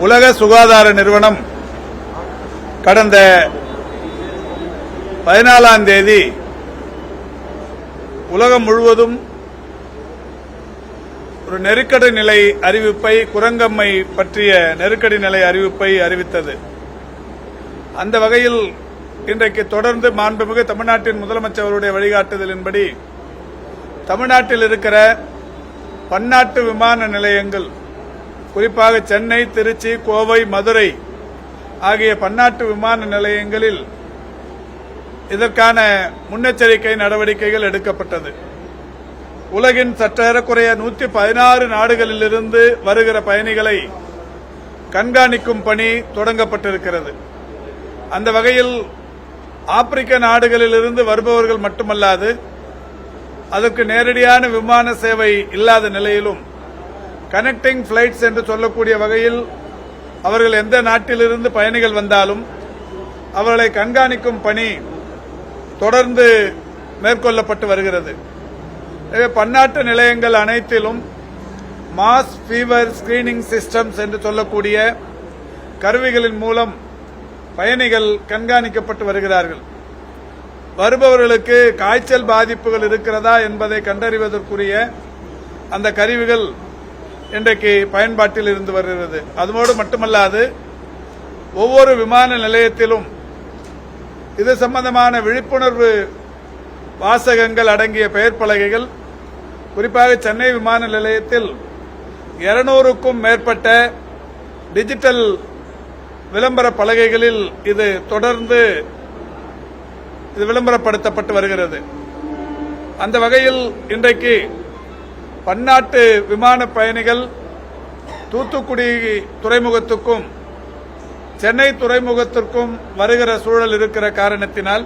உலக சுகாதார நிறுவனம் கடந்த 14ஆம் தேதி உலகம் முழுவதும் ஒரு நெருக்கடி நிலை அறிவிப்பை, குரங்கம்மை பற்றிய நெருக்கடி நிலை அறிவிப்பை அறிவித்தது. அந்த வகையில் இன்றைக்கு தொடர்ந்து மாண்புமிகு தமிழ்நாட்டின் முதலமைச்சருடைய வழிகாட்டுதலின்படி தமிழ்நாட்டில் இருக்கிற பன்னாட்டு விமான நிலையங்கள், குறிப்பாக சென்னை, திருச்சி, கோவை, மதுரை ஆகிய பன்னாட்டு விமான நிலையங்களில் இதற்கான முன்னெச்சரிக்கை நடவடிக்கைகள் எடுக்கப்பட்டது. உலகின் சற்றேறக்குறைய 116 நாடுகளிலிருந்து வருகிற பயணிகளை கண்காணிக்கும் பணி தொடங்கப்பட்டிருக்கிறது. அந்த வகையில் ஆப்பிரிக்க நாடுகளிலிருந்து வருபவர்கள் மட்டுமல்லாது, அதற்கு நேரடியான விமான சேவை இல்லாத நிலையிலும் கனெக்டிங் பிளைட்ஸ் என்று சொல்லக்கூடிய வகையில் அவர்கள் எந்த நாட்டிலிருந்து பயணிகள் வந்தாலும் அவர்களை கண்காணிக்கும் பணி தொடர்ந்து மேற்கொள்ளப்பட்டு வருகிறது. பன்னாட்டு நிலையங்கள் அனைத்திலும் மாஸ் ஃபீவர் ஸ்கிரீனிங் சிஸ்டம்ஸ் என்று சொல்லக்கூடிய கருவிகளின் மூலம் பயணிகள் கண்காணிக்கப்பட்டு வருகிறார்கள். வருபவர்களுக்கு காய்ச்சல் பாதிப்புகள் இருக்கிறதா என்பதை கண்டறிவதற்குரிய அந்த கருவிகள் இன்றைக்கு பயன்பாட்டில் இருந்து வருகிறது. அதோடு மட்டுமல்லாது, ஒவ்வொரு விமான நிலையத்திலும் இது சம்பந்தமான விழிப்புணர்வு வாசகங்கள் அடங்கிய பெயர் பலகைகள், குறிப்பாக சென்னை விமான நிலையத்தில் 200க்கும் மேற்பட்ட டிஜிட்டல் விளம்பர பலகைகளில் இது தொடர்ந்து விளம்பரப்படுத்தப்பட்டு வருகிறது. அந்த வகையில் இன்றைக்கு பன்னாட்டு விமான பயணிகள் தூத்துக்குடி துறைமுகத்துக்கும் சென்னை துறைமுகத்திற்கும் வருகிற சூழல் இருக்கிற காரணத்தினால்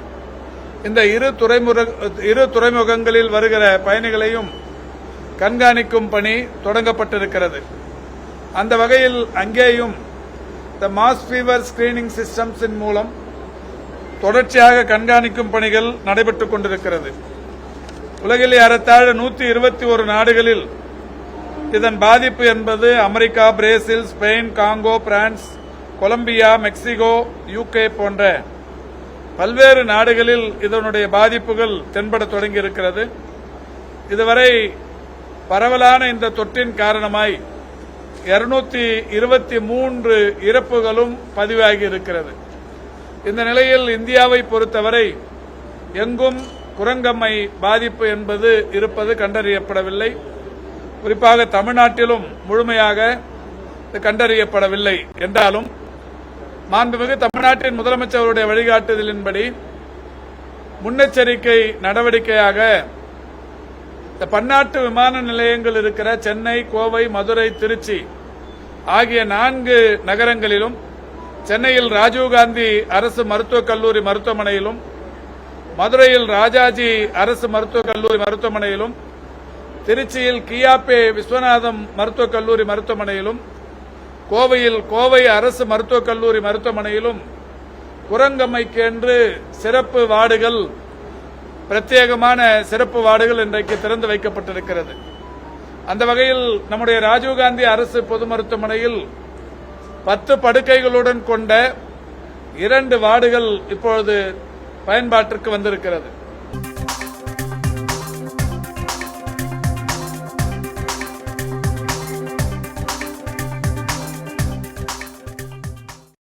இந்த இரு துறைமுகங்களில் வருகிற பயணிகளையும் கண்காணிக்கும் பணி தொடங்கப்பட்டிருக்கிறது. அந்த வகையில் அங்கேயும் இந்த மாஸ் ஃபீவர் ஸ்கிரீனிங் சிஸ்டம்ஸின் மூலம் தொடர்ச்சியாக கண்காணிக்கும் பணிகள் நடைபெற்றுக் கொண்டிருக்கிறது. உலகில் ஏறத்தாழ 121 நாடுகளில் இதன் பாதிப்பு என்பது America, Brazil, Spain, Congo, France, Colombia, Mexico, UK போன்ற பல்வேறு நாடுகளில் இதனுடைய பாதிப்புகள் தென்பட தொடங்கியிருக்கிறது. இதுவரை பரவலான இந்த தொற்றின் காரணமாய் 223 இறப்புகளும் பதிவாகி இருக்கிறது. இந்த நிலையில் இந்தியாவை பொறுத்தவரை எங்கும் குரங்கம்மை பாதிப்பு என்பது இருப்பது கண்டறியப்படவில்லை. குறிப்பாக தமிழ்நாட்டிலும் முழுமையாக கண்டறியப்படவில்லை என்றாலும், மாண்புமிகு தமிழ்நாட்டின் முதலமைச்சருடைய வழிகாட்டுதலின்படி முன்னெச்சரிக்கை நடவடிக்கையாக இந்த பன்னாட்டு விமான நிலையங்கள் இருக்கிற சென்னை, கோவை, மதுரை, திருச்சி ஆகிய 4 நகரங்களிலும், சென்னையில் ராஜீவ்காந்தி அரசு மருத்துவக் கல்லூரி மருத்துவமனையிலும், மதுரையில் ராஜாஜி அரசு மருத்துவக் கல்லூரி மருத்துவமனையிலும், திருச்சியில் கியாபே விஸ்வநாதம் மருத்துவக் கல்லூரி மருத்துவமனையிலும், கோவையில் கோவை அரசு மருத்துவக் கல்லூரி மருத்துவமனையிலும் குரங்கம்மைக்கு என்று சிறப்பு வார்டுகள், பிரத்யேகமான சிறப்பு வார்டுகள் இன்றைக்கு திறந்து வைக்கப்பட்டிருக்கிறது. அந்த வகையில் நம்முடைய ராஜீவ்காந்தி அரசு பொது மருத்துவமனையில் 10 படுக்கைகளுடன் கொண்ட 2 வார்டுகள் இப்பொழுது பயன்பாட்டிற்கு வந்திருக்கிறது.